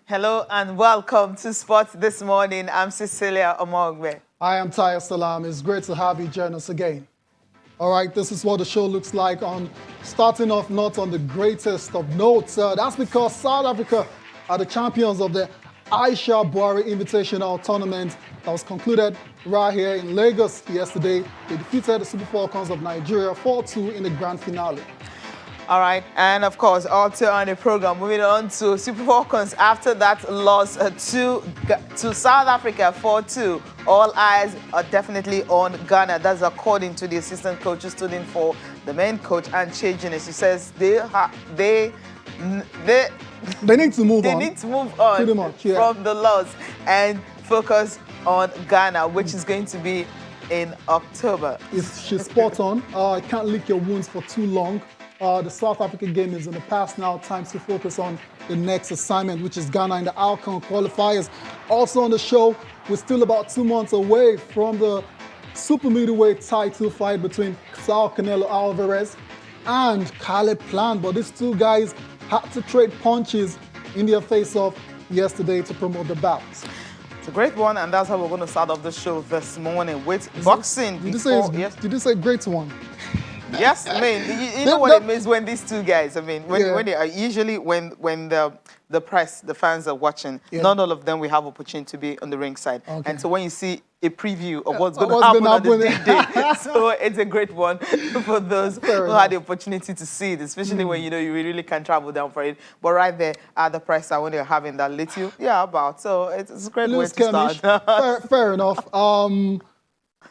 Hello and welcome to Sports This Morning. I'm Cecilia Omogbe. I am Taya Salam. It's great to have you join us again. All right, this is what the show looks like on starting off not on the greatest of notes. That's because South Africa are the champions of the Aisha Buhari Invitational Tournament that was concluded right here in Lagos yesterday. They defeated the Super Falcons of Nigeria 4-2 in the grand finale. All right, and of course, also on the program, moving on to Super Falcons after that loss to South Africa 4-2. All eyes are definitely on Ghana. That's according to the assistant coach who stood in for the main coach, and Tigress. He says they need to move on. They need to move on pretty much, yeah, from the loss and focus on Ghana, which is going to be in October. She's spot on. Can't lick your wounds for too long. The South African game is in the past now. Time to focus on the next assignment, which is Ghana in the AFCON qualifiers. Also on the show, we're still about 2 months away from the super middleweight title fight between Saul Canelo Alvarez and Caleb Plant. But these two guys had to trade punches in their face-off yesterday to promote the bout. It's a great one, and that's how we're going to start off the show this morning with boxing. Did you say great one? Yes, I mean, you know what it means when these two guys, I mean, when they are usually when the press, the fans are watching, not all of them will have opportunity to be on the ringside. Okay. And so when you see a preview of what's going to happen on the day, so it's a great one for those who had the opportunity to see it, especially when you really can travel down for it. But right there at the press when they're having that little, about. So it's a great way to start. Fair enough.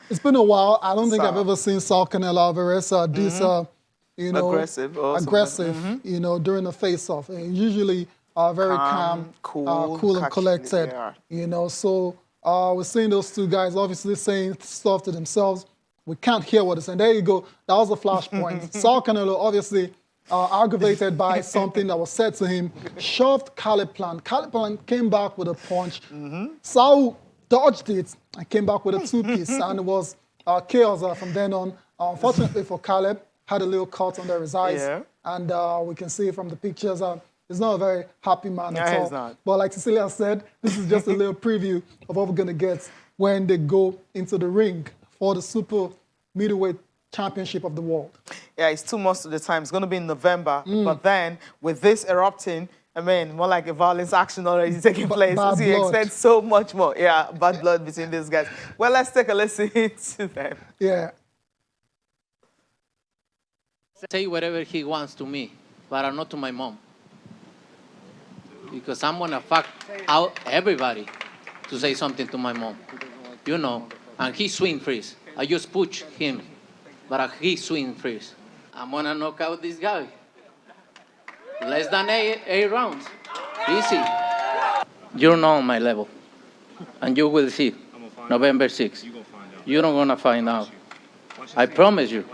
It's been a while. I don't think I've ever seen Saul Canelo Alvarez aggressive, during the face-off. Usually very calm, cool and collected, So we're seeing those two guys obviously saying stuff to themselves. We can't hear what they're saying. There you go. That was a flashpoint. Saul Canelo obviously aggravated by something that was said to him, shoved Caleb Plant. Caleb Plant came back with a punch. Saul dodged it and came back with a two-piece, and it was chaos from then on. Unfortunately for Caleb, had a little cut under his eyes, and we can see from the pictures he's not a very happy man at all. He's not. But like Cecilia said, this is just a little preview of what we're going to get when they go into the ring for the super middleweight championship of the world. Yeah, it's 2 months to the time. It's going to be in November, but then with this erupting, I mean, more like a violence action already taking place. So you expect so much more. Yeah, bad blood between these guys. Well, let's take a listen to them. Yeah. Say whatever he wants to me, but not to my mom. Because I'm going to fuck out everybody to say something to my mom. And he swing freeze. I just push him, but he swing freeze. I'm going to knock out this guy. Less than eight rounds. Easy. You're not on my level. And you will see. November 6th. You're not going to find out. I promise you.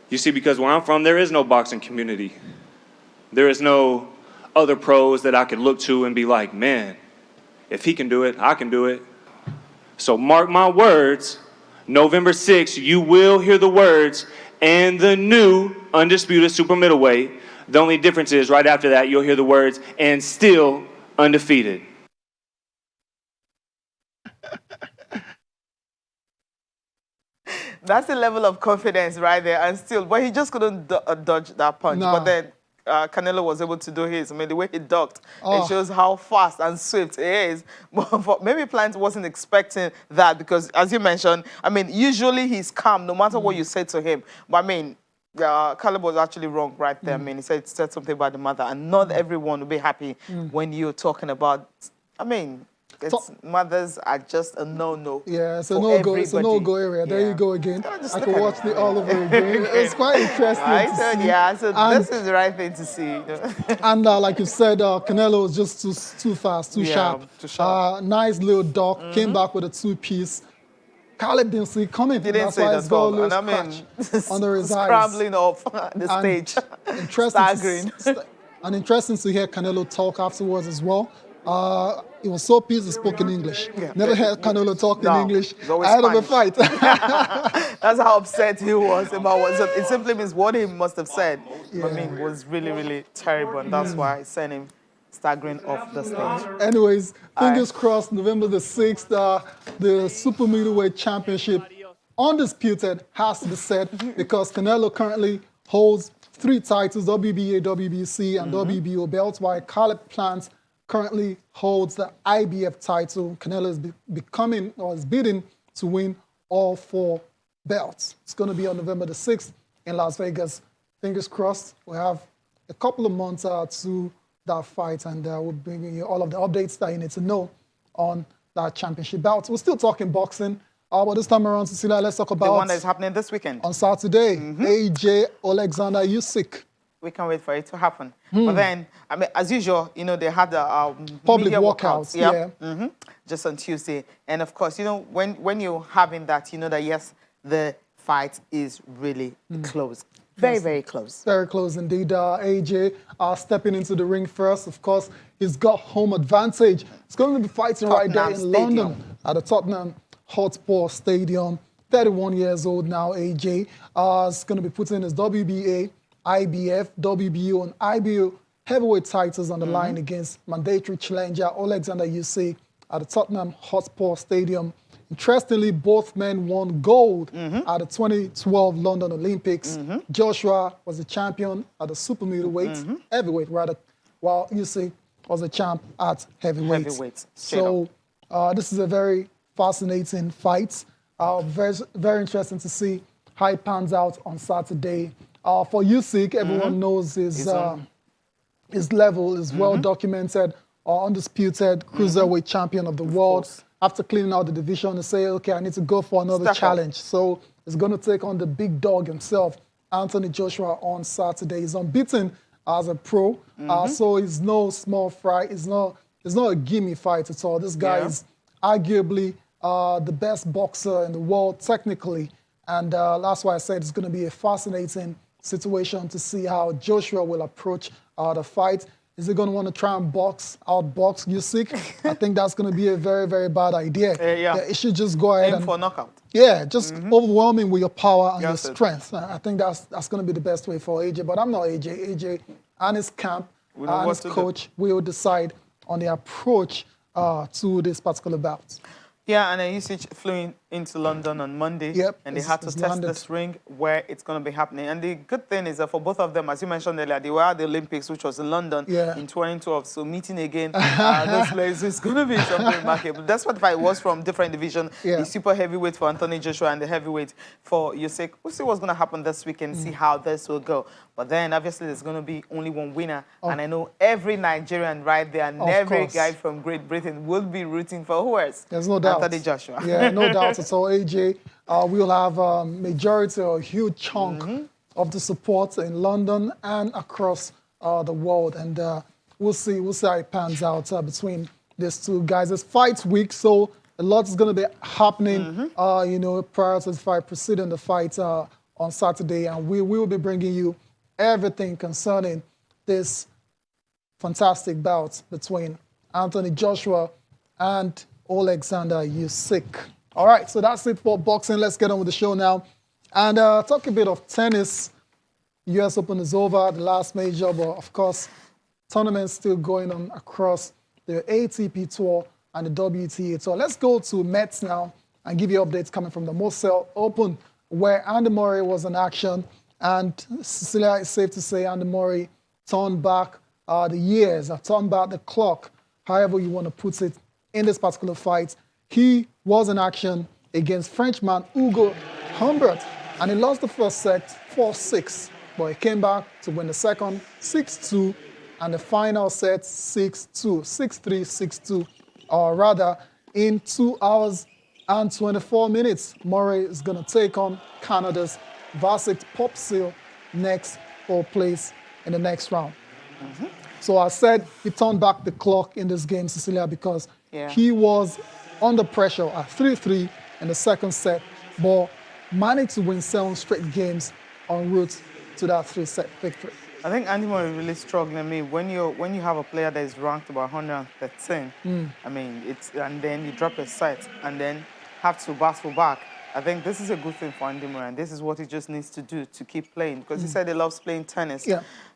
You see, because where I'm from, there is no boxing community. There is no other pros that I could look to and be like, man, if he can do it, I can do it. So mark my words, November 6th, you will hear the words, and the new undisputed super middleweight. The only difference is right after that, you'll hear the words, and still undefeated. That's the level of confidence right there, and still, but he just couldn't dodge that punch. No. But then Canelo was able to do his. I mean, the way he ducked, it shows how fast and swift he is. But maybe Plant wasn't expecting that because, as you mentioned, I mean, usually he's calm no matter what you say to him. But I mean, Caleb was actually wrong right there. I mean, he said something about the mother, and not everyone will be happy when you're talking about, I mean, mothers are just a no-no. Yeah, it's a no-go. It's a no-go area. There you go again. I can watch it all over again. It's quite interesting to see. Yeah, so this is the right thing to see. And like you said, Canelo was just too fast, too sharp. Nice little duck. Came back with a two-piece. Caleb didn't see it coming. That's why it's got a little scratch under his eyes. Scrambling off the stage. Staggering. And interesting to hear Canelo talk afterwards as well. He was so pissed he spoke in English. Yeah. Never heard Canelo talk in English ahead of a fight. That's how upset he was about what. So it simply means what he must have said. I mean, was really, really terrible, and that's why I sent him staggering off the stage. Anyways, fingers crossed, November the 6th, the super middleweight championship, undisputed, has to be said, because Canelo currently holds 3 titles, WBA, WBC, and WBO belts, while Caleb Plant currently holds the IBF title. Canelo is becoming, or is bidding to win all 4 belts. It's going to be on November the 6th in Las Vegas. Fingers crossed. We have a couple of months to that fight, and we'll bring you all of the updates that you need to know on that championship bout. We're still talking boxing, but this time around, Cecilia, let's talk about the one that's happening this weekend. On Saturday, AJ Alexander Usyk. We can't wait for it to happen. But then, I mean, as usual, you know, they had the public walkouts. Yeah. Just on Tuesday. And of course, you know, when you're having that, you know that, yes, the fight is really close. Very, very close. Very close indeed. AJ stepping into the ring first. Of course, he's got home advantage. He's going to be fighting right there in London at the Tottenham Hotspur Stadium. 31 years old now, AJ. Is going to be putting his WBA, IBF, WBO, and IBO heavyweight titles on the line against mandatory challenger Alexander Usyk at the Tottenham Hotspur Stadium. Interestingly, both men won gold at the 2012 London Olympics. Joshua was the champion at the super middleweight, heavyweight rather, while Usyk was the champ at heavyweight. So this is a very fascinating fight. Very, very interesting to see how it pans out on Saturday. For Usyk, everyone knows his level is well documented, undisputed cruiserweight champion of the world. After cleaning out the division, they say, okay, I need to go for another challenge. So he's going to take on the big dog himself, Anthony Joshua, on Saturday. He's unbeaten as a pro, so he's no small fry. It's not a gimme fight at all. This guy is arguably the best boxer in the world, technically. And that's why I said it's going to be a fascinating situation to see how Joshua will approach the fight. Is he going to want to try and outbox Usyk? I think that's going to be a very, very bad idea. He should just go ahead and for a knockout. Yeah, just overwhelm him with your power and your strength. I think that's going to be the best way for AJ. But I'm not AJ. AJ and his camp and his coach will decide on the approach to this particular bout. Yeah, and Usyk flew into London on Monday, and they had to test this ring where it's going to be happening. And the good thing is that for both of them, as you mentioned earlier, they were at the Olympics, which was in London in 2012. So meeting again this place is going to be something remarkable. That's what the fight was from different division. The super heavyweight for Anthony Joshua and the heavyweight for Usyk. We'll see what's going to happen this weekend, see how this will go. But then, obviously, there's going to be only one winner. And I know every Nigerian right there and every guy from Great Britain will be rooting for who else? There's no doubt. Anthony Joshua. Yeah, no doubt at all. AJ, we'll have a majority or a huge chunk of the support in London and across the world. And we'll see how it pans out between these two guys. It's fight week, so a lot is going to be happening, you know, prior to the fight, preceding the fight on Saturday. And we will be bringing you everything concerning this fantastic bout between Anthony Joshua and Alexander Usyk. All right, so that's it for boxing. Let's get on with the show now. And talk a bit of tennis. US Open is over, the last major, but of course, tournaments still going on across the ATP Tour and the WTA Tour. Let's go to Mets now and give you updates coming from the Moselle Open, where Andy Murray was in action. And Cecilia, it's safe to say Andy Murray turned back the years, turned back the clock, however you want to put it, in this particular fight. He was in action against Frenchman Hugo Humbert, and he lost the first set 4-6, but he came back to win the second 6-2, and the final set 6-2, 6-3, 6-2, or rather in 2 hours and 24 minutes. Murray is going to take on Canada's Vasek Popsil next for place in the next round. So I said he turned back the clock in this game, Cecilia, because he was under pressure at 3-3 in the second set, but managed to win 7 straight games en route to that 3-set victory. I think Andy Murray really struggling. I mean, when you have a player that is ranked about 113, I mean, and then you drop a set and then have to battle back. I think this is a good thing for Andy Murray, and this is what he just needs to do to keep playing, because he said he loves playing tennis.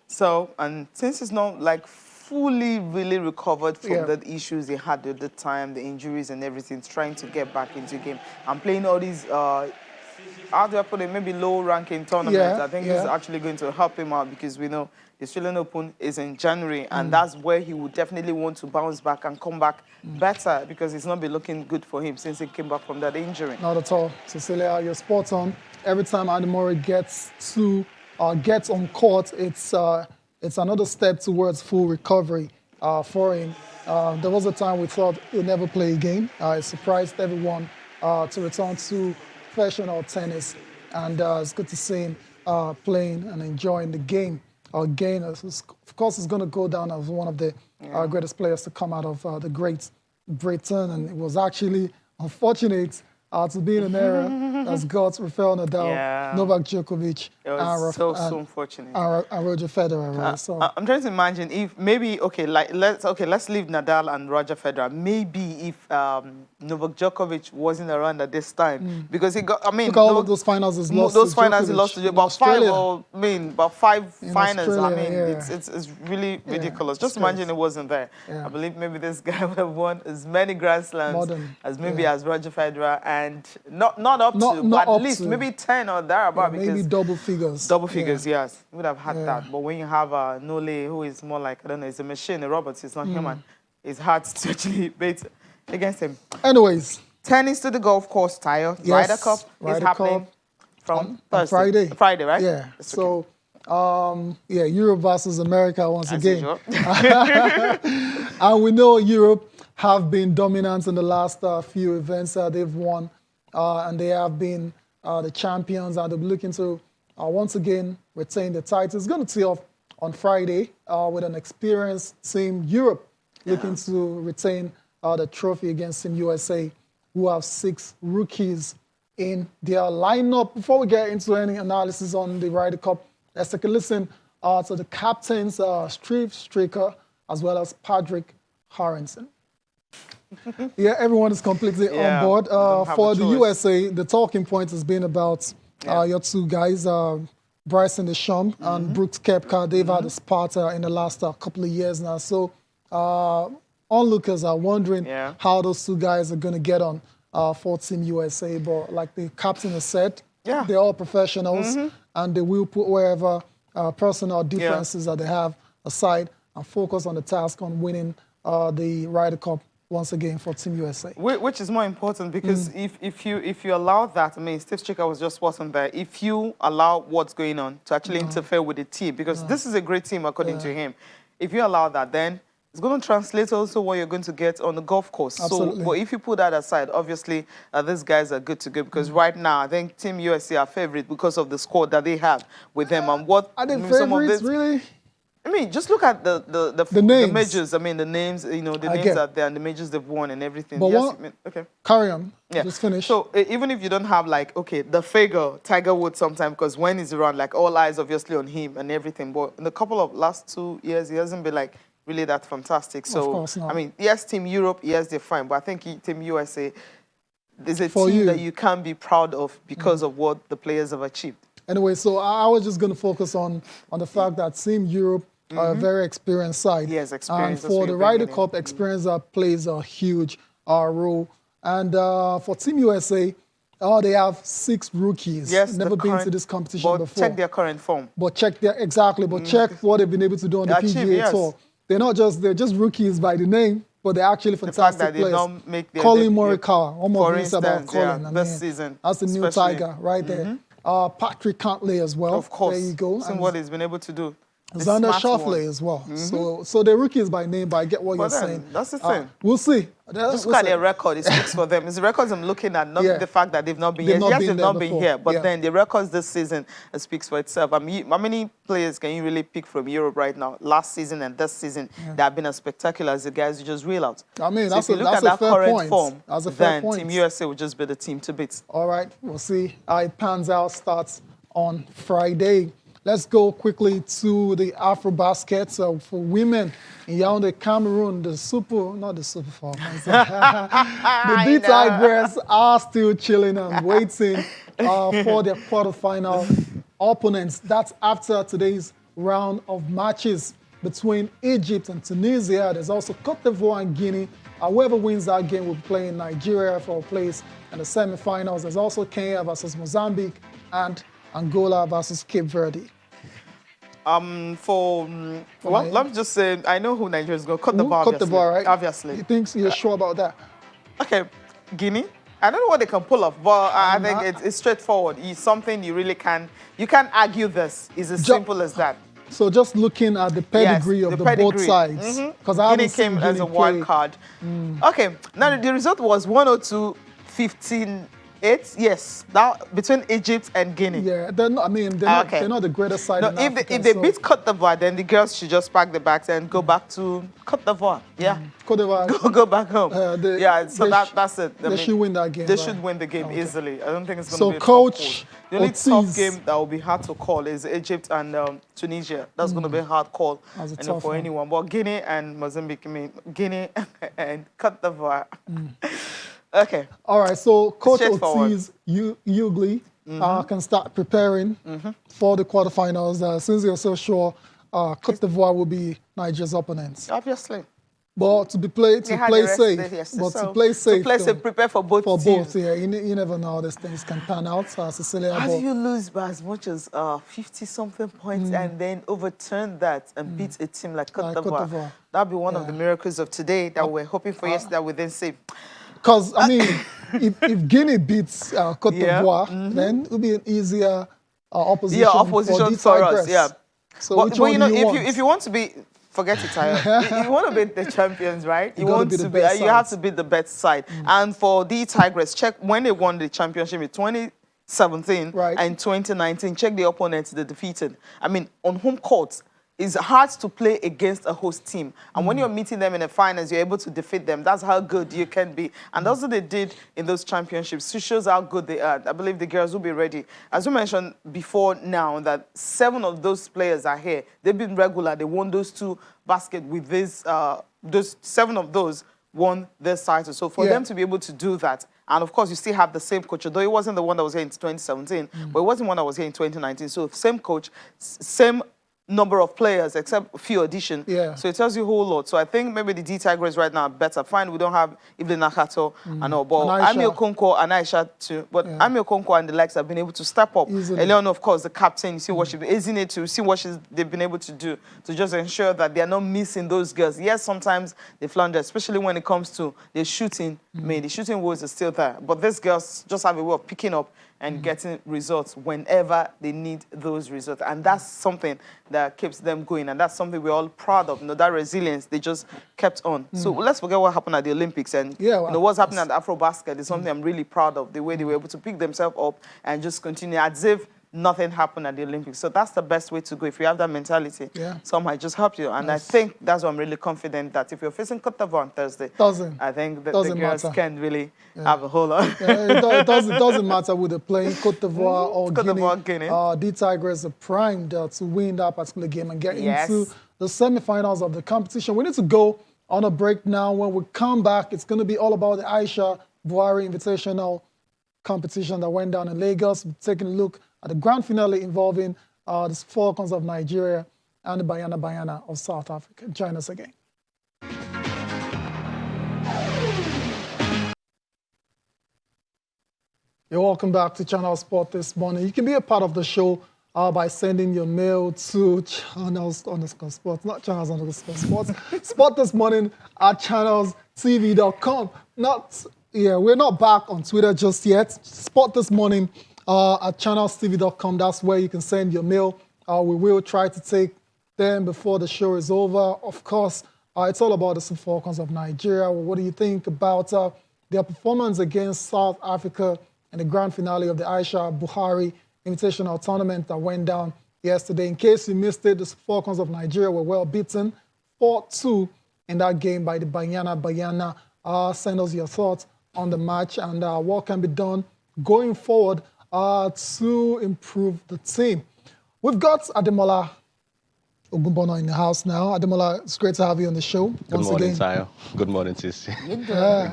So, and since he's not like fully really recovered from the issues he had at the time, the injuries and everything, trying to get back into the game and playing all these, how do I put it, maybe low-ranking tournaments. I think this is actually going to help him out because we know the Australian Open is in January, and that's where he would definitely want to bounce back and come back better because it's not been looking good for him since he came back from that injury. Not at all. Cecilia, you're spot on. Every time Andy Murray gets on court, it's another step towards full recovery for him. There was a time we thought he'd never play again. It surprised everyone to return to professional tennis, and it's good to see him playing and enjoying the game. Again, of course, he's going to go down as one of the greatest players to come out of the Great Britain, and it was actually unfortunate to be in an era that's got Rafael Nadal, Novak Djokovic, so unfortunate. And Roger Federer. Right? So I'm trying to imagine if maybe let's leave Nadal and Roger Federer. Maybe if Novak Djokovic wasn't around at this time because he got. I mean, look at all of those finals he's lost. Those to finals Djokovic he lost to about five finals. I mean, it's really ridiculous. Just imagine it wasn't there. I believe maybe this guy would have won as many Grand Slams as Roger Federer, and not up to, but at least maybe 10 or thereabout. Maybe double figures. Double figures, yes. He would have had that. But when you have Nole, who is more like, I don't know, it's a machine, a robot, it's not human, it's hard to actually beat against him. Anyways. Tennis to the golf course, Tayo. Ryder Cup is happening from Thursday. Friday, right? Yeah. So, Europe versus America once again. And we know Europe have been dominant in the last few events they've won, and they have been the champions, and they're looking to once again retain the title. It's going to tee off on Friday with an experienced Team Europe looking to retain the trophy against Team USA, who have 6 rookies in their lineup. Before we get into any analysis on the Ryder Cup, let's take a listen to the captains, Steve Stricker, as well as Patrick Harrington. Everyone is completely on board. For the USA, the talking point has been about your 2 guys, Bryson DeChambeau and Brooks Koepka. They've had a spot in the last couple of years now. So onlookers are wondering how those 2 guys are going to get on for Team USA. But like the captain has said, they're all professionals, and they will put wherever personal differences that they have aside and focus on the task on winning the Ryder Cup once again for Team USA. Which is more important because if you allow that, I mean, Steve Stricker was just wasn't there. If you allow what's going on to actually interfere with the team, because this is a great team according to him, if you allow that, then it's going to translate also what you're going to get on the golf course. Absolutely. So, but if you put that aside, obviously these guys are good to go because right now I think Team USA are favorite because of the squad that they have with them and what are they favorites really? I mean, just look at the names. The majors. I mean, the names, you know, the names out there and the majors they've won and everything. But yes, I mean, okay. Carry on. Just finish. So even if you don't have, like, okay, the figure, Tiger Woods sometimes, because when he's around, like, all eyes obviously on him and everything. But in the couple of last 2 years, he hasn't been, like, really that fantastic. So, of course not. I mean, yes, Team Europe, yes, they're fine. But I think Team USA is a team that you can be proud of because of what the players have achieved. Anyway, so I was just going to focus on the fact that Team Europe are a very experienced side. Yes, experience. And for the Ryder Cup, experience plays a huge role. And for Team USA, they have 6 rookies. Yes, never been to this competition before. Check their current form. But check check what they've been able to do on the PGA Tour. They're just rookies by the name, but they're actually fantastic players. Colin Morikawa, one more things about Colin. This season. That's the new Tiger right there. Patrick Cantlay as well. Of course. There you go. And what he's been able to do. Xander Schauffele as well. So they're rookies by name, but I get what you're saying. That's the thing. We'll see. Just look at their record. It speaks for them. It's the records I'm looking at, not the fact that they've not been here. Yes, they've not been here, but then the records this season speaks for itself. I mean, how many players can you really pick from Europe right now? Last season and this season that have been as spectacular as the guys you just reel out. I mean, so that's if you look at that current form, then Team USA will just be the team to beat. All right, we'll see how it pans out. Starts on Friday. Let's go quickly to the Afrobasket. So for women in Yaoundé, Cameroon, the Falcons, the Tigress are still chilling and waiting for their quarterfinal opponents. That's after today's round of matches. between Egypt and Tunisia. There's also Cote d'Ivoire and Guinea. Whoever wins that game will be playing Nigeria for a place in the semi-finals. There's also Kenya versus Mozambique and Angola versus Cape Verde. Let me just say, I know who Nigeria is going to. Cote d'Ivoire, right? Obviously. You're sure about that? Okay, Guinea. I don't know what they can pull off, but I think it's straightforward. It's something you really can't argue this. It's as simple as that. So just looking at the pedigree of both sides. Because Guinea came as a wild card. Okay, now the result was 102-15. Yes, now between Egypt and Guinea. Yeah, they're not the greatest side. No, if they beat Cote d'Ivoire, then the girls should just pack the bags and go back to Cote d'Ivoire. Yeah, Cote d'Ivoire. Go back home. That's it. They should win that game. They should win the game easily. I don't think it's going to be a Coach, tough call. The only tough game that will be hard to call is Egypt and Tunisia. That's going to be a hard call for anyone. But Guinea and Mozambique, Guinea and Cote d'Ivoire. Okay. All right, so Coach Ortiz Ugly can start preparing for the quarterfinals. Since you're so sure, Cote d'Ivoire will be Nigeria's opponents. Obviously. But to play safe. Prepare for both teams. Yeah. You never know how these things can pan out. Cecilia, how do you lose by as much as 50-something points and then overturn that and beat a team like Cote d'Ivoire? That'll be one of the miracles of today that we're hoping for yesterday we didn't see. Because, I mean, if Guinea beats Cote d'Ivoire, then it will be an easier opposition for us. Yeah. So but you know, if you want to be, forget it, if you want to be the champions, right? You have to be the best side. And for the Tigress, check when they won the championship in 2017 and 2019. Check the opponents they defeated. I mean, on home court. It's hard to play against a host team. And when you're meeting them in the finals, you're able to defeat them. That's how good you can be. And that's what they did in those championships. It shows how good they are. I believe the girls will be ready. As you mentioned before now, that 7 of those players are here. They've been regular. They won those 2 baskets with this. Those 7 of those won this title. So for them to be able to do that, and of course, you still have the same coach, although he wasn't the one that was here in 2017, but he wasn't one that was here in 2019. So same coach, same number of players, except a few additions. Yeah. So it tells you a whole lot. So I think maybe the Tigress right now are better. Fine, we don't have Evelyn Nakato and all, but Ami Okonkwo and Aisha too. But Ami Okonkwo and the likes have been able to step up. Eleon, of course, the captain, you see what she's been, isn't it, to see what they've been able to do to just ensure that they're not missing those girls. Yes, sometimes they flounder, especially when it comes to the shooting. The shooting woes are still there. But these girls just have a way of picking up and getting results whenever they need those results. And that's something that keeps them going. And that's something we're all proud of. You know, that resilience, they just kept on. So let's forget what happened at the Olympics. And you know, what's happening at the Afro-Basket is something I'm really proud of, the way they were able to pick themselves up and just continue as if nothing happened at the Olympics. So that's the best way to go. If you have that mentality, some might just help you. And I think that's why I'm really confident that if you're facing Cote d'Ivoire on Thursday, I think that the girls can really have a whole lot. It doesn't matter who they're playing, Cote d'Ivoire or Guinea. The Tigress are primed to win that particular game and get into the semi-finals of the competition. We need to go on a break now. When we come back, it's going to be all about the Aisha Buhari Invitational competition that went down in Lagos. We're taking a look at the grand finale involving the Falcons of Nigeria and the Bayana-Bayana of South Africa. Join us again. You're welcome back to Channel Sport this morning. You can be a part of the show by sending your mail to channels_sports, not channels_sports, sport this morning at channelstv.com. We're not back on Twitter just yet. Sport this morning at channelstv.com. That's where you can send your mail. We will try to take them before the show is over. Of course, it's all about the Falcons of Nigeria. What do you think about their performance against South Africa in the grand finale of the Aisha Buhari Invitational Tournament that went down yesterday? In case you missed it, the Falcons of Nigeria were well beaten 4-2 in that game by the Bayana-Bayana. Send us your thoughts on the match and what can be done going forward to improve the team. We've got Ademola Ogunbono in the house now. Ademola, it's great to have you on the show. Good morning, Tayo. Good morning, Sissy.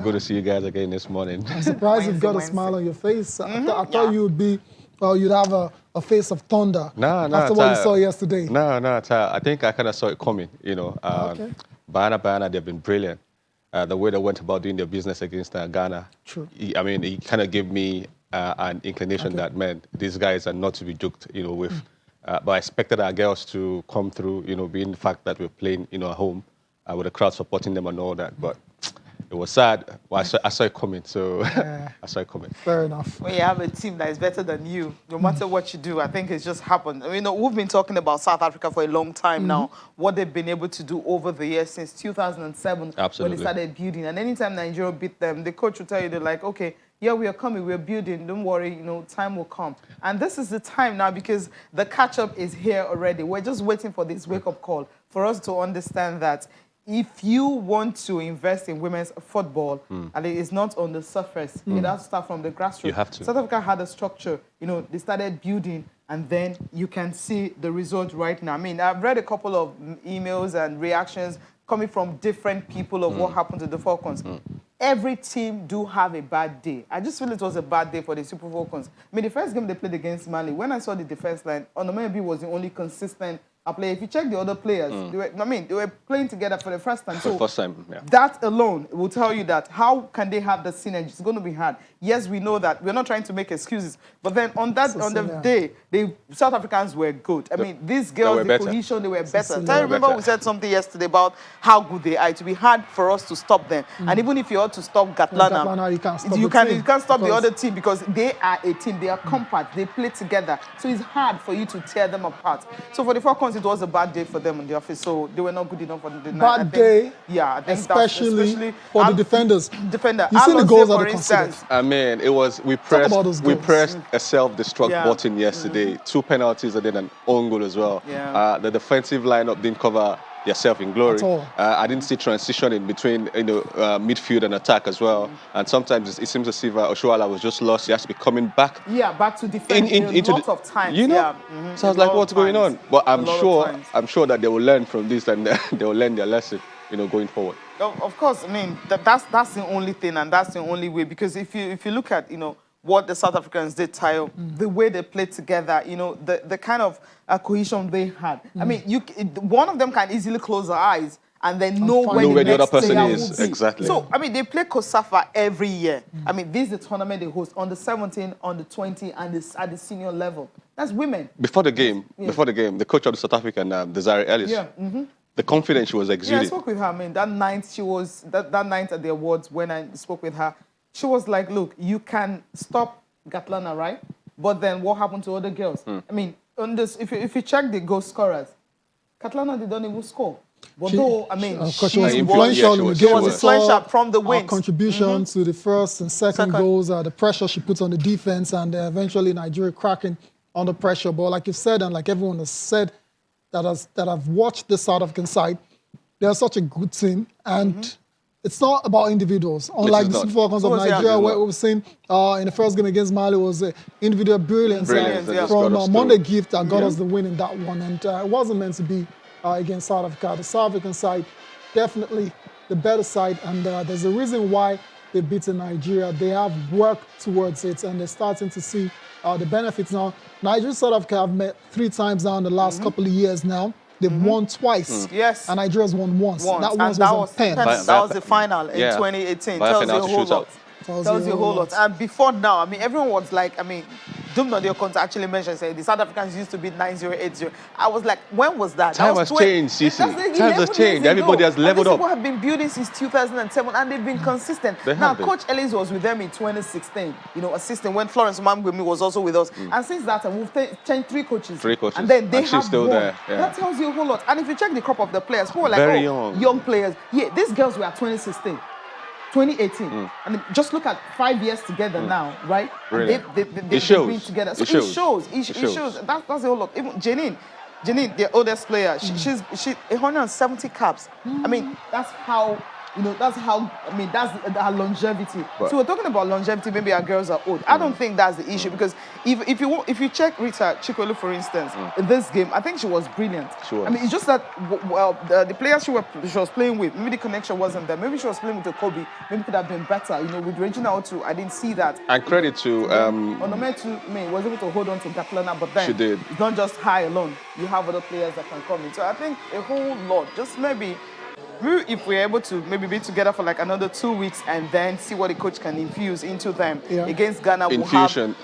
Good to see you guys again this morning. I'm surprised you've got a smile on your face. I thought you would be well, you'd have a face of thunder after what you saw yesterday? No, I think I kind of saw it coming, you know. Okay. Bayana-Bayana, they've been brilliant. The way they went about doing their business against Ghana. True. I mean, he kind of gave me an inclination that, man, these guys are not to be joked, you know, with. But I expected our girls to come through, you know, being the fact that we're playing, you know, at home with the crowd supporting them and all that. But it was sad. Well, I saw it coming, so I saw it coming. Fair enough. When you have a team that is better than you, no matter what you do, I think it's just happened. I mean, you know, we've been talking about South Africa for a long time now, what they've been able to do over the years since 2007 Absolutely. when they started building. And anytime Nigeria beat them, the coach will tell you, they're like, okay, yeah, we are coming, we're building, don't worry, you know, time will come. And this is the time now because the catch-up is here already. We're just waiting for this wake-up call for us to understand that if you want to invest in women's football, and it is not on the surface, it has to start from the grassroots. You have to. South Africa had a structure, you know, they started building, and then you can see the result right now. I mean, I've read a couple of emails and reactions coming from different people of what happened to the Falcons. Every team do have a bad day. I just feel it was a bad day for the Super Falcons. I mean, the first game they played against Mali, when I saw the defense line, Onomebe was the only consistent player. If you check the other players, they were playing together for the first time. For the first time, yeah. That alone will tell you that how can they have the synergy? It's going to be hard. Yes, we know that. We're not trying to make excuses. But then on the day, the South Africans were good. I mean, these girls, the cohesion, they were better. I remember we said something yesterday about how good they are. It will be hard for us to stop them. And even if you ought to stop Gatlana, you can't stop the other team because they are a team. They are compact. They play together. So it's hard for you to tear them apart. So for the Falcons, it was a bad day for them in the office. So they were not good enough for the night. Bad day, yeah, I think especially for the defenders. You see the goals that they considered. I mean, it was we pressed a self-destruct button yesterday. 2 penalties and then an own goal as well. Yeah. The defensive lineup didn't cover yourself in glory. I didn't see transition in between midfield and attack as well. And sometimes it seems as if Oshuala was just lost. He has to be coming back. Yeah, back to defend into lots of times. You know, so I was like, what's going on? But I'm sure that they will learn from this and they will learn their lesson, you know, going forward. Of course, I mean that's the only thing and that's the only way, because if you look at, you know, what the South Africans did, Tayo, the way they played together, you know, the kind of cohesion they had. I mean, one of them can easily close their eyes and then know where the other person is. Exactly. So, I mean, they play COSAFA every year. I mean, this is the tournament they host on the 17, on the 20, and at the senior level. That's women. Before the game, the coach of the South African, Desiree Ellis, the confidence she was exuding. Yeah, I spoke with her. I mean, that night that night at the awards when I spoke with her, she was like, look, you can stop Gatlana, right? But then what happened to other girls? I mean, on this, if you check the goal scorers, Gatlana didn't even score. But she was influential. She was influential from the wings. Contribution to the first and second goals, the pressure she puts on the defense, and eventually Nigeria cracking under pressure. But like you said, and like everyone has said that have watched the South African side, they're such a good team, and it's not about individuals. Unlike the Super Falcons of Nigeria, where we've seen in the first game against Mali was individual brilliance from Monday Gift that got us the win in that one. And it wasn't meant to be against South Africa. The South African side, definitely the better side. And there's a reason why they've beaten Nigeria. They have worked towards it, and they're starting to see the benefits now. Nigeria and South Africa have met 3 times now in the last couple of years now. They've won twice. Yes. And Nigeria's won once. That one was pen. That was the final in 2018. Tells you a whole lot. Tells you a whole lot. And before now, I mean, everyone was like, I mean, Dumnodio Conte actually mentioned, saying the South Africans used to beat 9-0, 8-0. I was like, when was that? Time has changed, Sisi. Time has changed. Everybody has leveled up. People have been building since 2007, and they've been consistent. Now, Coach Ellis was with them in 2016, you know, assisting when Florence Mamgwemi was also with us. And since that time, we've changed 3 coaches. 3 coaches. And then they have still won. there. Yeah. That tells you a whole lot. And if you check the crop of the players, people were like, very young players. Yeah, these girls were at 2016. 2018. And just look at 5 years together now, right? Really? They've been together. So it shows. That's the whole lot. Even Janine, the oldest player, she's 170 caps. I mean, that's how You know, that's how, I mean, that's our longevity. So we're talking about longevity, maybe our girls are old. I don't think that's the issue because if you check Rita Chikwelu, for instance, in this game, I think she was brilliant. She was. I mean, it's just that, well, the players she was playing with, maybe the connection wasn't there. Maybe she was playing with the Kobe, maybe could have been better. You know, with Regina Otu, I didn't see that. And credit to... Onometu, I mean, was able to hold on to Gatlana, but then she did. It's not just high alone. You have other players that can come in. So I think a whole lot, just maybe if we're able to maybe be together for like another 2 weeks and then see what the coach can infuse into them against Ghana. Infusion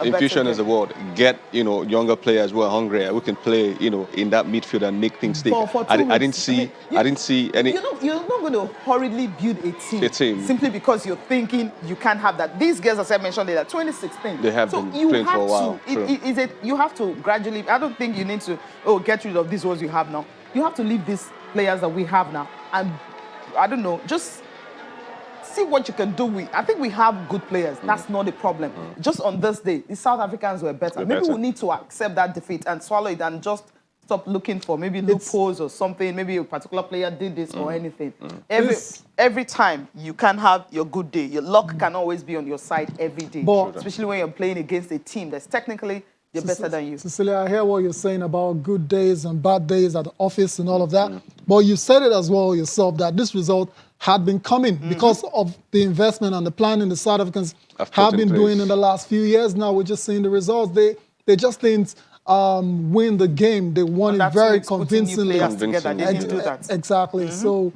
is the word. Get, you know, younger players who are hungrier, who can play, you know, in that midfield and make things stick. I didn't see any. You're not going to hurriedly build a team simply because you're thinking you can't have that. These girls, as I mentioned earlier, 2016. They have been playing for a while. You have to gradually. I don't think you need to get rid of these ones you have now. You have to leave these players that we have now and I don't know, just see what you can do with. I think we have good players. That's not a problem. Just on this day, the South Africans were better. Maybe we need to accept that defeat and swallow it and just stop looking for maybe loopholes or something. Maybe a particular player did this or anything. Every time you can have your good day. Your luck can always be on your side every day, especially when you're playing against a team that's technically better than you. Cecilia, I hear what you're saying about good days and bad days at the office and all of that. But you said it as well yourself that this result had been coming because of the investment and the planning the South Africans have been doing in the last few years. Now we're just seeing the results. They just didn't win the game. They won it very convincingly. They didn't do that. Exactly. So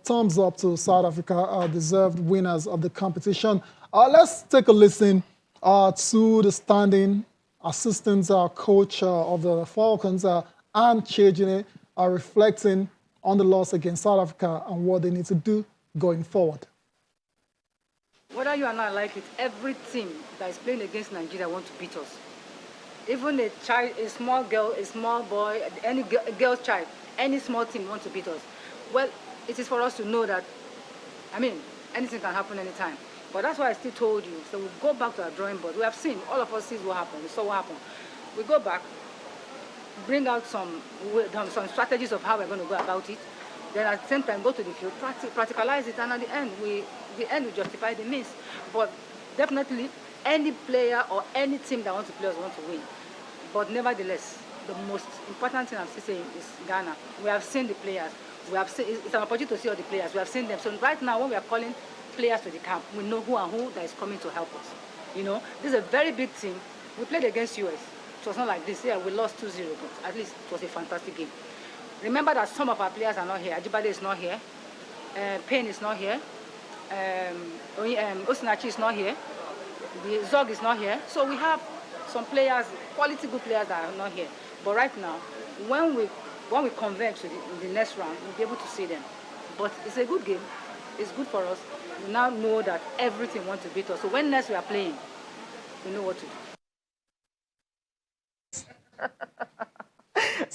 thumbs up to South Africa, deserved winners of the competition. Let's take a listen to the standing assistant coach of the Falcons, and Chejine, are reflecting on the loss against South Africa and what they need to do going forward. Whether you are not like it, every team that is playing against Nigeria wants to beat us. Even a child, a small girl, a small boy, any girl's child, any small team wants to beat us. Well, it is for us to know that, I mean, anything can happen anytime. But that's why I still told you. So we'll go back to our drawing board. We have seen, all of us see what happened. We saw what happened. We go back, bring out some strategies of how we're going to go about it. Then at the same time, go to the field, practicalize it, and at the end, we justify the means. But definitely, any player or any team that wants to play us want to win. But nevertheless, the most important thing I'm still saying is Ghana. We have seen the players. We have seen, it's an opportunity to see all the players. We have seen them. So right now, when we are calling players to the camp, we know who and who that is coming to help us. You know, this is a very big team. We played against US. It was not like this. Yeah, we lost 2-0, but at least it was a fantastic game. Remember that some of our players are not here. Ajibade is not here. Payne is not here. Osinachi is not here. The Zog is not here. So we have some players, quality good players that are not here. But right now, when we converge to the next round, we'll be able to see them. But it's a good game. It's good for us. We now know that everything wants to beat us. So when next we are playing, we know what to do.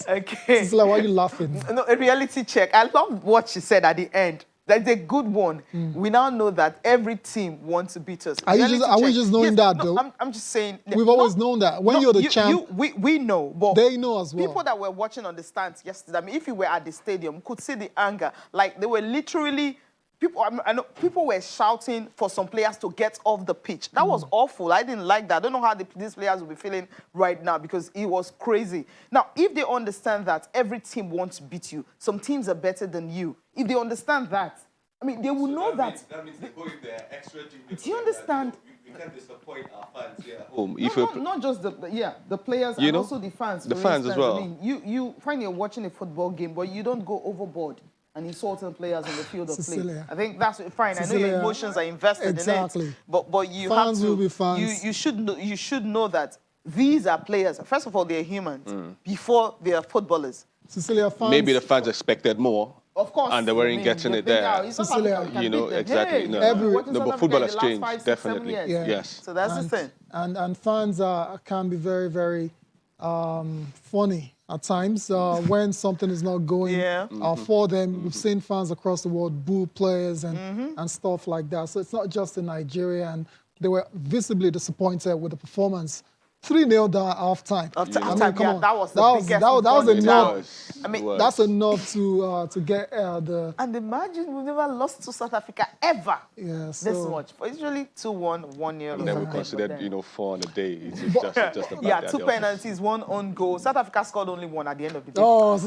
Okay. Cecilia, why are you laughing? No, a reality check. I love what she said at the end. That's a good one. We now know that every team wants to beat us. Are we just knowing that, though? I'm just saying. We've always known that. When you're the champ, we know. But they know as well. People that were watching on the stands yesterday, I mean, if you were at the stadium, could see the anger. Like, they were literally... I know people were shouting for some players to get off the pitch. That was awful. I didn't like that. I don't know how these players will be feeling right now because it was crazy. Now, if they understand that every team wants to beat you, some teams are better than you. If they understand that, I mean, they will know that. That means they go in there extra. Do you understand? We can't disappoint our fans here at home. Not just the players and also the fans. The fans as well. I mean, you find you're watching a football game, but you don't go overboard and insulting players on the field of play. I think that's fine. I know your emotions are invested in it, but you fans have to. Will be fans. You should know that these are players. First of all, they're humans before they are footballers. Cecilia, fans. Maybe the fans expected more. Of course. And they weren't getting it there. Cecilia, exactly. But football has changed, definitely. Yes. So that's the thing. And fans can be very, very funny at times when something is not going for them. We've seen fans across the world boo players and stuff like that. So it's not just in Nigeria. And they were visibly disappointed with the performance 3-0 down at half-time. That was the biggest that was enough. I mean, that's enough to get the... And imagine we've never lost to South Africa ever. Yeah, this much. But usually 2-1, 1-0. And then we considered, 4 on the day. It's just about yeah, 2 penalties, 1 on goal. South Africa scored only 1 at the end of the day. Oh,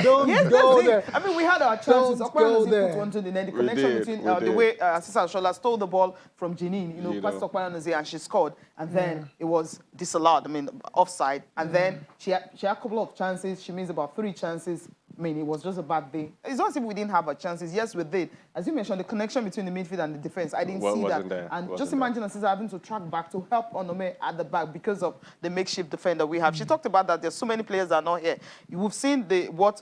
Don't go there. I mean, we had our chances. Put one to the net. The connection between the way Cesar Shola stole the ball from Janine, passed Okpanazi and she scored. And then it was disallowed, offside. And then she had a couple of chances. She missed about 3 chances. It was just a bad day. It's not as if we didn't have our chances. Yes, we did. As you mentioned, the connection between the midfield and the defense, I didn't see that. And just imagine Cesar having to track back to help Onome at the back because of the makeshift defender we have. She talked about that. There's so many players that are not here. We've seen what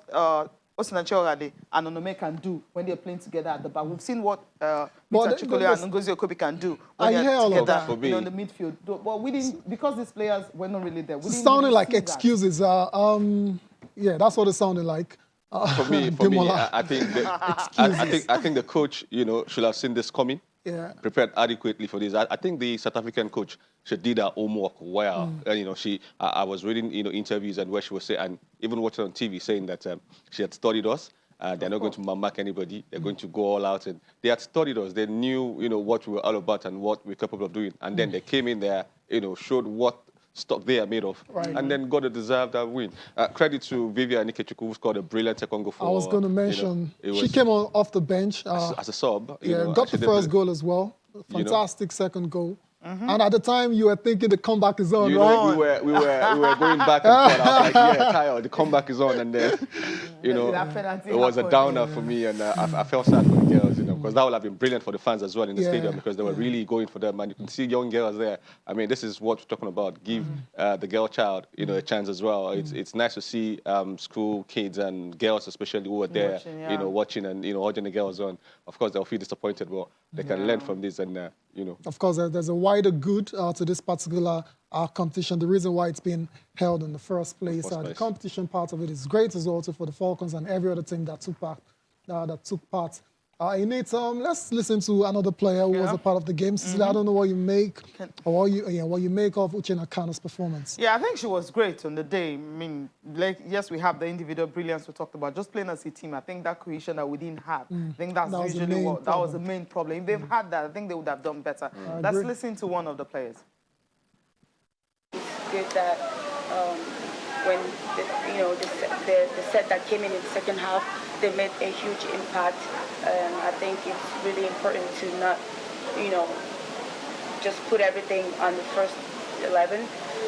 Osinachi Orade and Onome can do when they're playing together at the back. We've seen what Peter Chikole and Ngozi Okobi can do when they're together in the midfield. But we didn't, because these players were not really there. It sounded like excuses. Yeah, that's what it sounded like. For me, I think the coach, should have seen this coming. Yeah. Prepared adequately for this. I think the South African coach, she did her homework well. And, I was reading, interviews and where she was saying, and even watching on TV, saying that she had studied us. They're not going to mark anybody. They're going to go all out. And they had studied us. They knew, what we were all about and what we're capable of doing. And then they came in there, showed what stock they are made of, and then got a deserved win. Credit to Vivian Ikechukwu, who scored a brilliant second goal for... I was going to mention, she came off the bench. As a sub. Got the first goal as well. Fantastic second goal. And at the time, you were thinking the comeback is on, right? We were going back and forth. I was like, Kyle, the comeback is on. And then, it was a downer for me. And I felt sad for the girls, because that would have been brilliant for the fans as well in the stadium, because they were really going for them. And you can see young girls there. This is what we're talking about. Give the girl child, a chance as well. It's nice to see school kids and girls especially who were there, watching and, urging the girls on. Of course, they'll feel disappointed, but they can learn from this and, Of course, there's a wider good to this particular competition. The reason why it's been held in the first place. The competition part of it is great as well for the Falcons and every other team that took part. In it, let's listen to another player who was a part of the game. Cecilia, I don't know what you make or what you make of Uchenna Kano's performance. Yeah, I think she was great on the day. Yes, we have the individual brilliance we talked about. Just playing as a team, I think that cohesion that we didn't have. I think that was the main problem. If they've had that, I think they would have done better. Let's listen to one of the players. It's good that when the set that came in the second half, they made a huge impact. I think it's really important to not, just put everything on the first 11.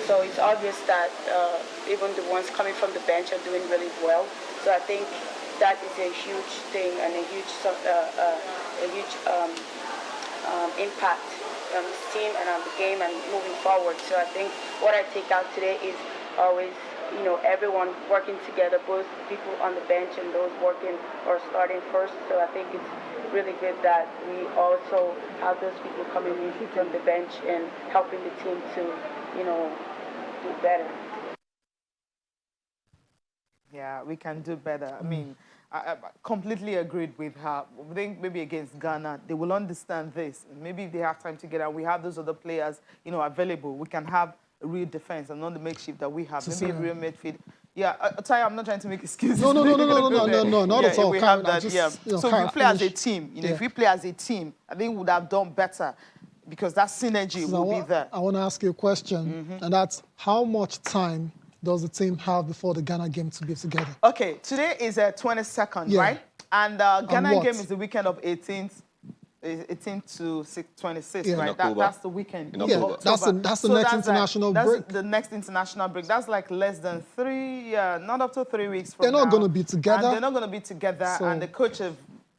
So it's obvious that even the ones coming from the bench are doing really well. So I think that is a huge thing and a huge impact on this team and on the game and moving forward. So I think what I take out today is always, everyone working together, both people on the bench and those working or starting first. So I think it's really good that we also have those people coming in from the bench and helping the team to, do better. Yeah, we can do better. I completely agreed with her. I think maybe against Ghana, they will understand this. Maybe if they have time together, we have those other players, available. We can have a real defense and not the makeshift that we have. Maybe a real midfield. Yeah, Taya, I'm not trying to make excuses. No, not at all. We have that, So if we play as a team, if we play as a team, I think we would have done better because that synergy will be there. I want to ask you a question, and that's how much time does the team have before the Ghana game to be together? Okay, today is 22nd, right? And Ghana game is the weekend of 18th to 26th, right? That's the weekend. That's the next international break. The next international break. That's like less than not up to 3 weeks from now. They're not going to be together. And they're not going to be together. And the coach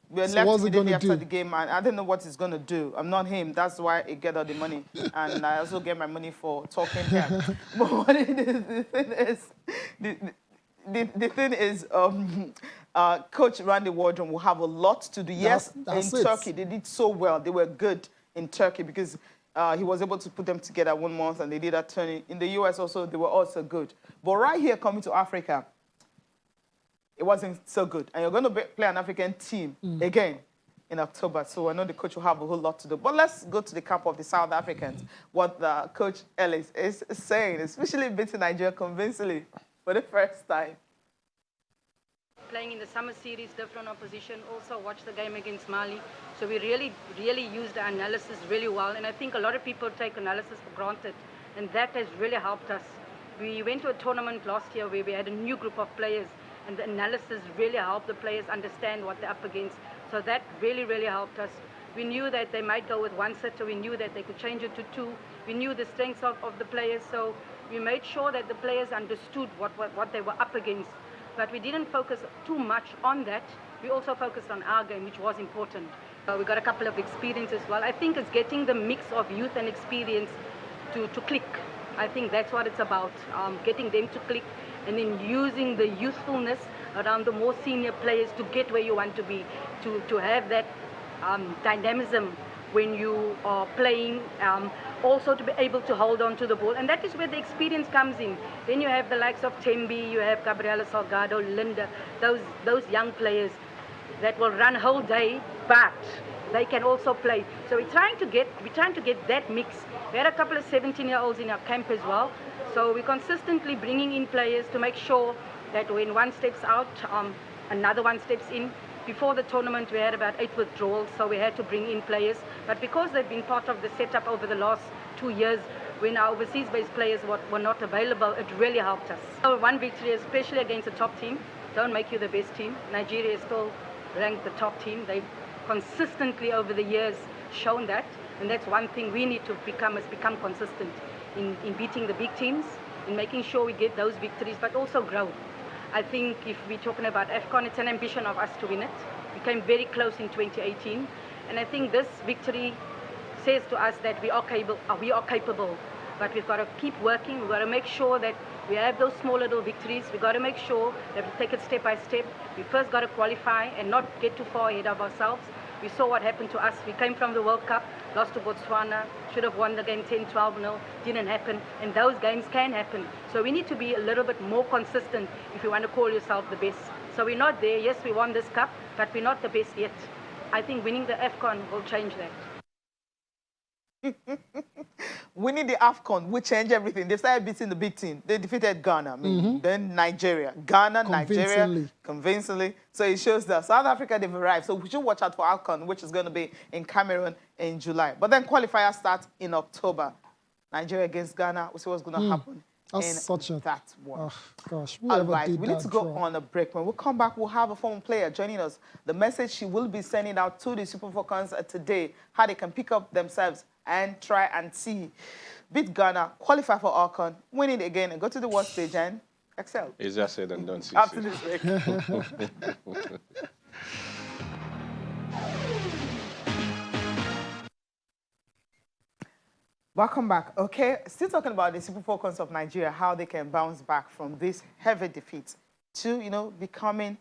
we're left immediately after the game. And I don't know what he's going to do. I'm not him. That's why I get all the money. And I also get my money for talking here. But what the thing is, Coach Randy Wardrum will have a lot to do. Yes, in Turkey, they did so well. They were good in Turkey because he was able to put them together 1 month and they did a turning. In the US also, they were also good. But right here, coming to Africa, it wasn't so good. And you're going to play an African team again. in October. So I know the coach will have a whole lot to do. But let's go to the camp of the South Africans. What the coach Ellis is saying, especially beating Nigeria convincingly for the first time. Playing in the summer series, different opposition, also watch the game against Mali. So we really used the analysis really well. And I think a lot of people take analysis for granted. And that has really helped us. We went to a tournament last year where we had a new group of players. And the analysis really helped the players understand what they're up against. So that really helped us. We knew that they might go with one setter. We knew that they could change it to two. We knew the strengths of the players. So we made sure that the players understood what they were up against. But we didn't focus too much on that. We also focused on our game, which was important. We got a couple of experiences as well. I think it's getting the mix of youth and experience to click. I think that's what it's about, getting them to click and then using the youthfulness around the more senior players to get where you want to be, to have that dynamism when you are playing, also to be able to hold on to the ball. And that is where the experience comes in. Then you have the likes of Tembi, you have Gabriela Salgado, Linda, those young players that will run whole day, but they can also play. So we're trying to get that mix. We had a couple of 17-year-olds in our camp as well. So we're consistently bringing in players to make sure that when one steps out, another one steps in. Before the tournament, we had about 8 withdrawals, so we had to bring in players. But because they've been part of the setup over the last 2 years, when our overseas-based players were not available, it really helped us. So one victory, especially against a top team, don't make you the best team. Nigeria is still ranked the top team. They've consistently over the years shown that, and that's one thing we need to become consistent in beating the big teams, in making sure we get those victories, but also grow. I think if we're talking about AFCON, it's an ambition of us to win it. We came very close in 2018. And I think this victory says to us that we are capable. But we've got to keep working. We've got to make sure that we have those small little victories. We've got to make sure that we take it step by step. We first got to qualify and not get too far ahead of ourselves. We saw what happened to us. We came from the World Cup, lost to Botswana, should have won the game 10-12-0, didn't happen, and those games can happen. So we need to be a little bit more consistent if you want to call yourself the best. So we're not there. Yes, we won this cup, but we're not the best yet. I think winning the AFCON will change that. Winning the AFCON will change everything. They started beating the big team. They defeated Ghana, then Nigeria. Nigeria, convincingly. So it shows that South Africa, they've arrived. So we should watch out for AFCON, which is going to be in Cameroon in July. But then qualifiers start in October. Nigeria against Ghana. We'll see what's going to happen. That's that one. Oh, gosh. All right, we need to go on a break. When we come back, we'll have a former player joining us. The message she will be sending out to the Super Falcons today, how they can pick up themselves and try and see, beat Ghana, qualify for AFCON, win it again, and go to the world stage and excel. Easier said than done. After this break. Welcome back. Okay, still talking about the Super Falcons of Nigeria, how they can bounce back from this heavy defeat to, becoming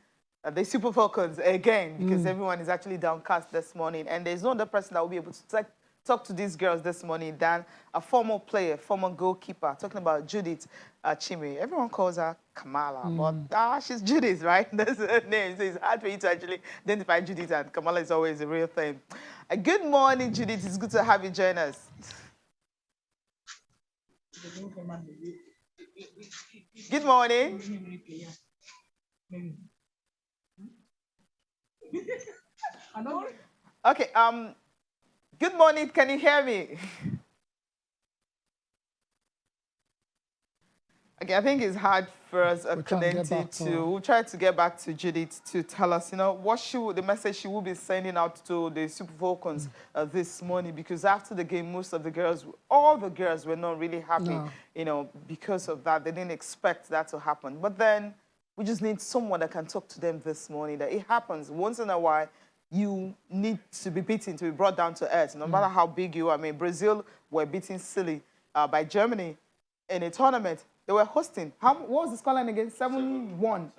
the Super Falcons again, because everyone is actually downcast this morning, and there's no other person that will be able to talk to these girls this morning than a former player, former goalkeeper, talking about Judith Chime. Everyone calls her Kamala, but she's Judith, right? That's her name, so it's hard for you to actually identify Judith, and Kamala is always a real thing. Good morning, Judith. It's good to have you join us. Good morning. Okay, good morning. Can you hear me? Okay, I think it's hard for us we'll try to get back to Judith to tell us, what the message she will be sending out to the Super Falcons this morning, because after the game, all the girls were not really happy, because of that. They didn't expect that to happen. But then we just need someone that can talk to them this morning, that it happens once in a while. You need to be beaten, to be brought down to earth, no matter how big you are. I mean, Brazil were beaten silly by Germany in a tournament. They were hosting. What was the scoreline again? 7-1.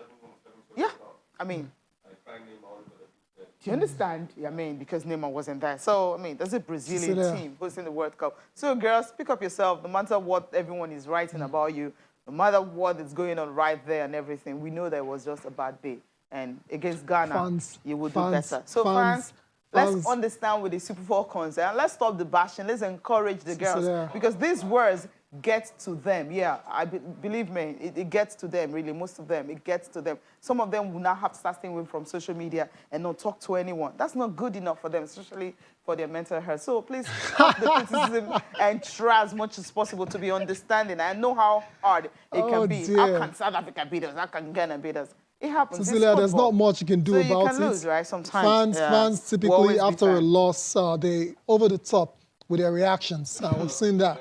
Yeah. I mean, do you understand? I mean, because Neymar wasn't there. So, I mean, there's a Brazilian team hosting the World Cup. So, girls, pick up yourself. No matter what everyone is writing about you, no matter what is going on right there and everything, we know that it was just a bad day. And against Ghana, you will do better. So, fans, Let's understand with the Super Falcons, and let's stop the bashing. Let's encourage the girls, because these words get to them. Yeah, believe me, it gets to them, really, most of them. It gets to them. Some of them will now have to start staying away from social media and not talk to anyone. That's not good enough for them, especially for their mental health. So please stop the criticism and try as much as possible to be understanding. I know how hard it can be. Dear. How can South Africa beat us? How can Ghana beat us? It happens. Cecilia, there's not much you can do about it. You can lose, right? Sometimes. Fans typically, after a loss, they over the top with their reactions. We've seen that.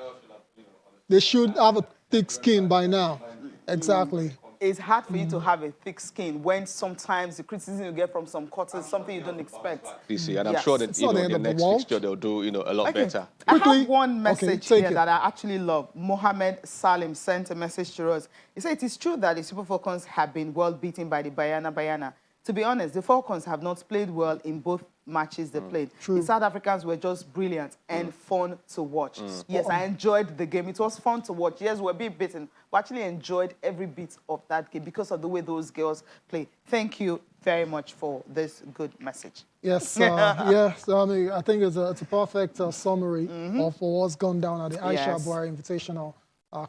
They should have a thick skin by now. Exactly. It's hard for you to have a thick skin when sometimes the criticism you get from some quarters is something you don't expect. DC, and I'm sure that the next fixture they'll do a lot better. I have one message here that I actually love. Mohammed Salim sent a message to us. He said it is true that the Super Falcons have been well beaten by the Bayana-Bayana. To be honest, the Falcons have not played well in both matches they played. True. The South Africans were just brilliant and fun to watch. Yes, I enjoyed the game. It was fun to watch. Yes, we're being beaten, but actually enjoyed every bit of that game because of the way those girls play. Thank you very much for this good message. Yes, yes. I mean, I think it's a perfect summary of what's gone down at the Aisha Buhari Invitational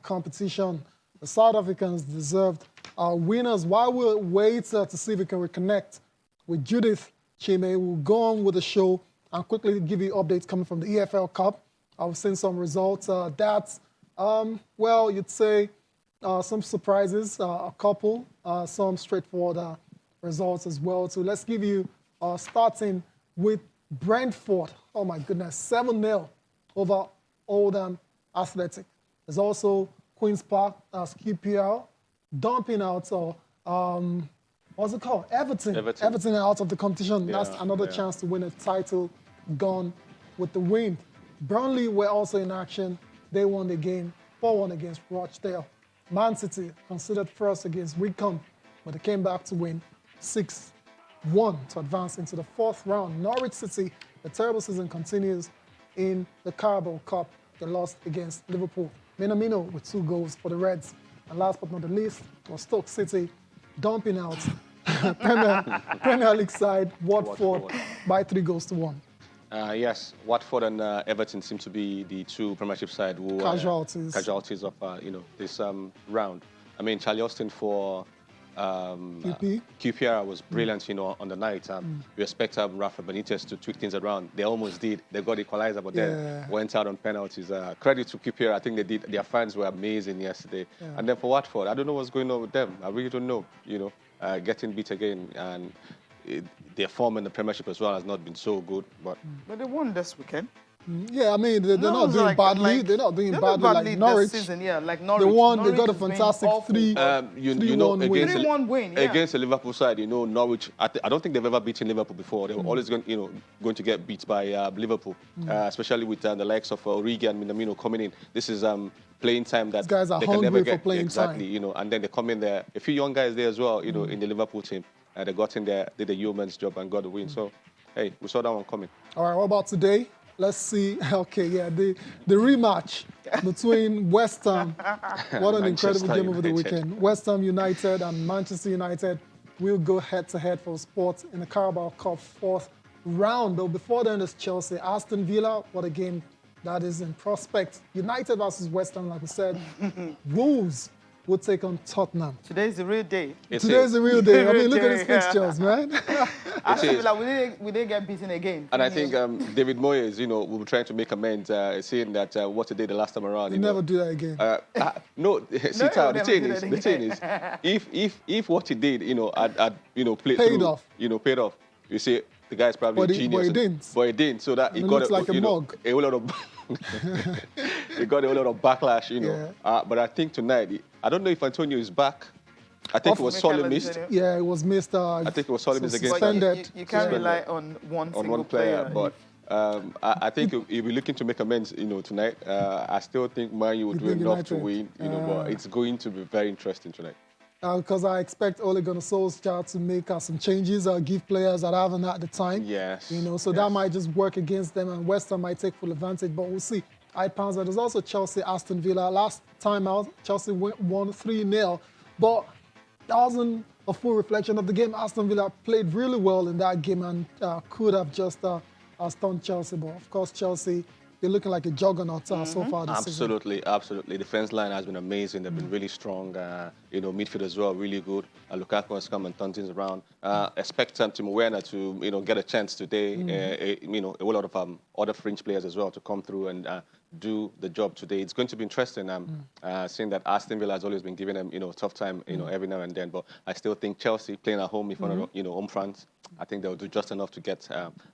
competition. The South Africans deserved winners. While we wait to see if we can reconnect with Judith Chime, we'll go on with the show and quickly give you updates coming from the EFL Cup. I've seen some results. Well, you'd say some surprises, a couple, some straightforward results as well. So let's give you, starting with Brentford. Oh my goodness, 7-0 over Oldham Athletic. There's also Queen's Park as QPR, dumping out, what's it called? Everton out of the competition. That's another chance to win a title gone with the wind. Burnley were also in action. They won the game 4-1 against Rochdale. Man City considered first against Wycombe, but they came back to win 6-1 to advance into the fourth round. Norwich City, the terrible season continues in the Carabao Cup. They lost against Liverpool. Minamino with 2 goals for the Reds. And last but not the least was Stoke City dumping out Premier League side Watford by 3-1. Yes, Watford and Everton seem to be the two Premiership side who casualties of this round. I mean, Charlie Austin for QPR was brilliant, on the night. We expect Rafa Benitez to tweak things around. They almost did. They got equalizer, but then went out on penalties. Credit to QPR. I think they did. Their fans were amazing yesterday. And then for Watford, I don't know what's going on with them. I really don't know. Getting beat again, and their form in the Premiership as well has not been so good. But they won this weekend. Yeah, I mean, they're not doing badly. They're not doing badly like Norwich. This season, like Norwich. They won. Norwich they got a fantastic 3-1 win. 3-1 win. Against the Liverpool side, Norwich. I don't think they've ever beaten Liverpool before. They were always going to get beat by Liverpool, especially with the likes of Origi and Minamino coming in. This is playing time that these guys are they hungry can never get for playing time. And then they come in there. A few young guys there as well, in the Liverpool team. They got in there, did the yeoman's job and got the win. So, hey, we saw that one coming. All right, what about today? Let's see. Okay, the rematch between West Ham. What an incredible game over the weekend. West Ham United and Manchester United will go head-to-head for sport in the Carabao Cup 4th round. Though before then, there's Chelsea, Aston Villa. What a game that is in prospect. United versus West Ham, like we said. Wolves will take on Tottenham. Today's the real day. Today's the real day. I mean, look at these fixtures, man. Actually, we didn't get beaten again. And I think David Moyes, will be trying to make amends, saying that what he did the last time around. He'll never do that again. No, Sita, the thing is, if what he did, paid off. Paid off. You see, the guy's probably a genius. But he didn't. So that he got looks like a mug. A whole lot of he got a whole lot of backlash, but I think tonight, I don't know if Antonio is back. I think it was sorely missed. Yeah, it was missed. I think it was sorely missed against. Suspended. You can't rely on one player. But I think he'll be looking to make amends, tonight. I still think Man U will do enough to win, but it's going to be very interesting tonight. Because I expect Ole Gunnar Solskjaer to make some changes, give players that haven't had the time. Yes. So that might just work against them, and West Ham might take full advantage, but we'll see. There's also Chelsea, Aston Villa. Last time out, Chelsea won 3-0. But that wasn't a full reflection of the game. Aston Villa played really well in that game and could have just stunned Chelsea. But of course, Chelsea, they're looking like a juggernaut so far this season. Absolutely. Defense line has been amazing. They've been really strong. You know, midfield as well, really good. Lukaku has come and turned things around. Expect Timo Werner to, you know, get a chance today. You know, a whole lot of other fringe players as well to come through and do the job today. It's going to be interesting. Seeing that Aston Villa has always been giving them, you know, tough time, you know, every now and then. But I still think Chelsea playing at home in front of, you know, home fans, I think they'll do just enough to get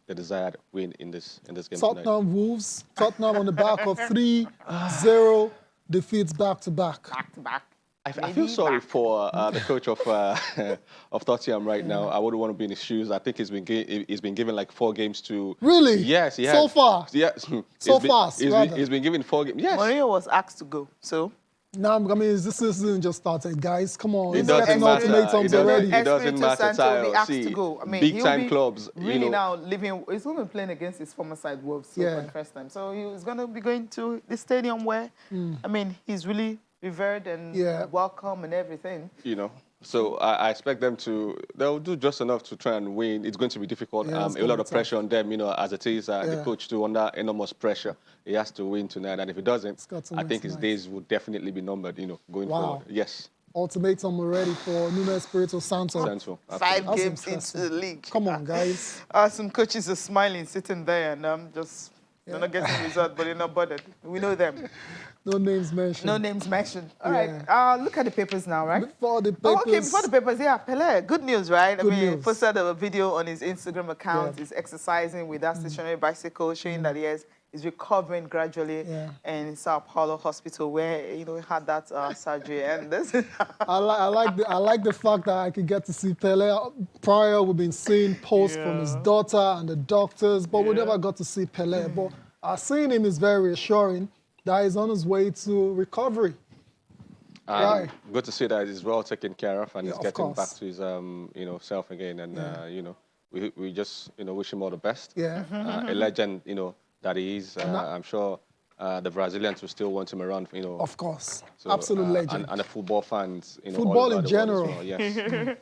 the desired win in this game Tottenham tonight. Wolves. Tottenham on the back of 3-0 defeats back-to-back. Back-to-back. I feel sorry for the coach of Tottenham right now. I wouldn't want to be in his shoes. I think he's been given like 4 games to. Really? Yes, he has. So far? Yes. So fast, he's been given 4 games. Yes. Mourinho was asked to go, so. No, I mean, this season just started, guys. Come on. It doesn't matter. Already. It doesn't matter. See, to go. I mean, big-time clubs. Really, you know, now living. He's going to be playing against his former side Wolves for the first time. So he's going to be going to the stadium where, I mean, he's really revered and welcome and everything. You know. So I expect them to, they'll do just enough to try and win. It's going to be difficult. A lot of pressure on them, you know, as it is. The coach too, under enormous pressure. He has to win tonight. And if he doesn't, I think his days will definitely be numbered, you know, going forward. Yes. Ultimatum already for Nuno Espirito Santo. 5 games into the league. Come on, guys. Some coaches are smiling, sitting there, and they're not getting the result, but they're not bothered. We know them. No names mentioned. No names mentioned. All right. Look at the papers now, right? Before the papers. Before the papers, Pele. Good news, right? Good news. He posted a video on his Instagram account. He's exercising with that stationary bicycle, showing that he's recovering gradually in Sao Paulo Hospital, where he had that surgery. And this. I like the fact that I could get to see Pele. Prior, we've been seeing posts from his daughter and the doctors, but we never got to see Pele. But seeing him is very reassuring. That he's on his way to recovery. Good to see that he's well taken care of and he's getting back to his, you know, self again. And you know, we just, you know, wish him all the best. A legend, you know, that he is. I'm sure the Brazilians will still want him around, you know. Of course, so, absolute legend. And the football fans, you know, football in general. Well. Yes.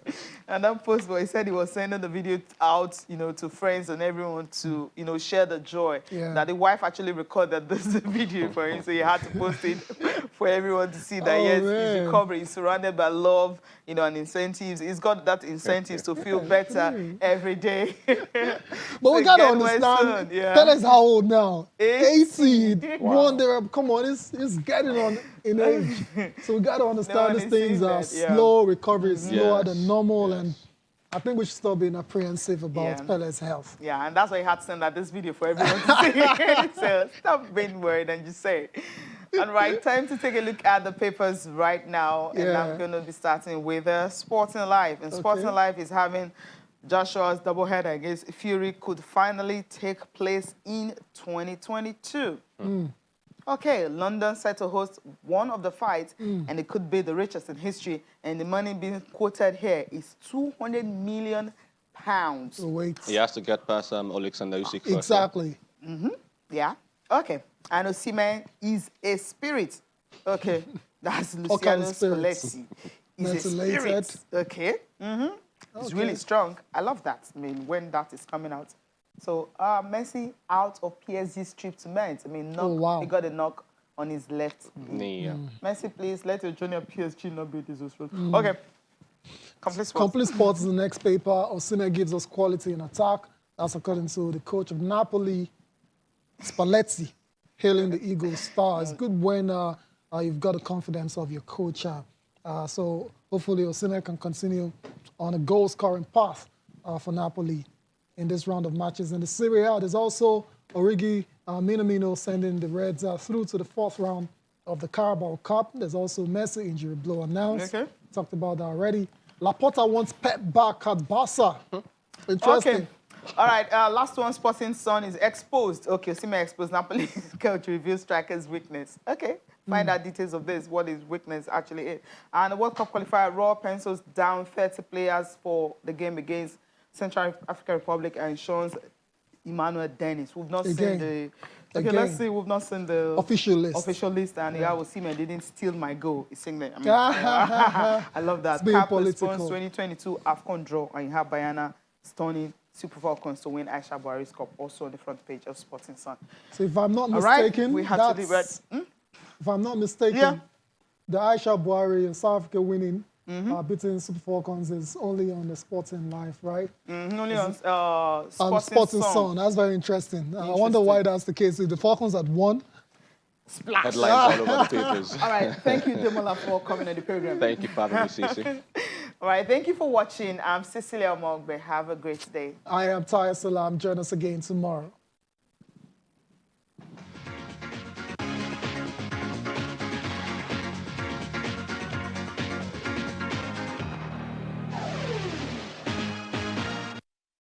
And that post where he said he was sending the video out, you know, to friends and everyone to, you know, share the joy. That the wife actually recorded this video for him, so he had to post it for everyone to see that he's recovering. He's surrounded by love, you know, and incentives. He's got that incentives to feel better every day. But we gotta understand, Pele's how old now? 80. Wonder, come on, it's getting on in age. So we got to understand these things are slow, recovery is slower than normal, and I think we should stop being apprehensive about Pele's health. Yeah, and that's why he had to send out this video for everyone to see. So stop being worried and just say it. All right, time to take a look at the papers right now, and I'm going to be starting with Sporting Life. And Sporting Life is having Joshua's doubleheader against Fury could finally take place in 2022. Okay, London set to host one of the fights, and it could be the richest in history. And the money being quoted here is £200 million. Wait. He has to get past Alexander Usyk first. Exactly. Yeah. Okay. And Osimhen is a spirit. Okay. That's Luciano Spalletti. He's a spirit. Okay. It's really strong. I love that. I mean, when that is coming out. So, Messi out of PSG's trip to Mainz. I mean, he got a knock on his left knee. Messi, please, let your junior PSG not be disrespectful. Okay. Complete Sports. Complete Sports is the next paper. Osimhen gives us quality in attack. That's according to the coach of Napoli, Spalletti, hailing the Eagles star. It's good when you've got the confidence of your coach. So, hopefully, Osimhen can continue on a goal-scoring path for Napoli in this round of matches. In the Serie A, there's also Origi Minamino sending the Reds through to the 4th round of the Carabao Cup. There's also Messi injury blow announced. Talked about that already. Laporta wants Pep back at Barca. Interesting. Okay. All right, last one, Sporting Sun is exposed. Okay, Osimhen exposed Napoli coach reveals striker's weakness. Okay, find out details of this, what his weakness actually is. And the World Cup qualifier, Raw pencils down 30 players for the game against Central African Republic and Sean's Emmanuel Dennis. We've not seen Okay, again. let's see. We've not seen the official list. And yeah, we'll see, man, they didn't steal my goal. It's saying that. I mean, I love that. It's being CAF political. response 2022 AFCON draw, and you have Bayana stunning Super Falcons to win Aisha Buhari's Cup, also on the front page of Sporting Sun. So if I'm not mistaken, if I'm not mistaken, the Aisha Buhari in South Africa winning, beating Super Falcons is only on the Sporting Life, right? Only on Sporting Sun. That's very interesting. I wonder why that's the case. If the Falcons had won, splash. Headlines all over the papers. All right, thank you, Demola, for coming on the program. Thank you for having me, Cece. All right, thank you for watching. I'm Cecilia Mogbe. Have a great day. I am Taya Salam. Join us again tomorrow.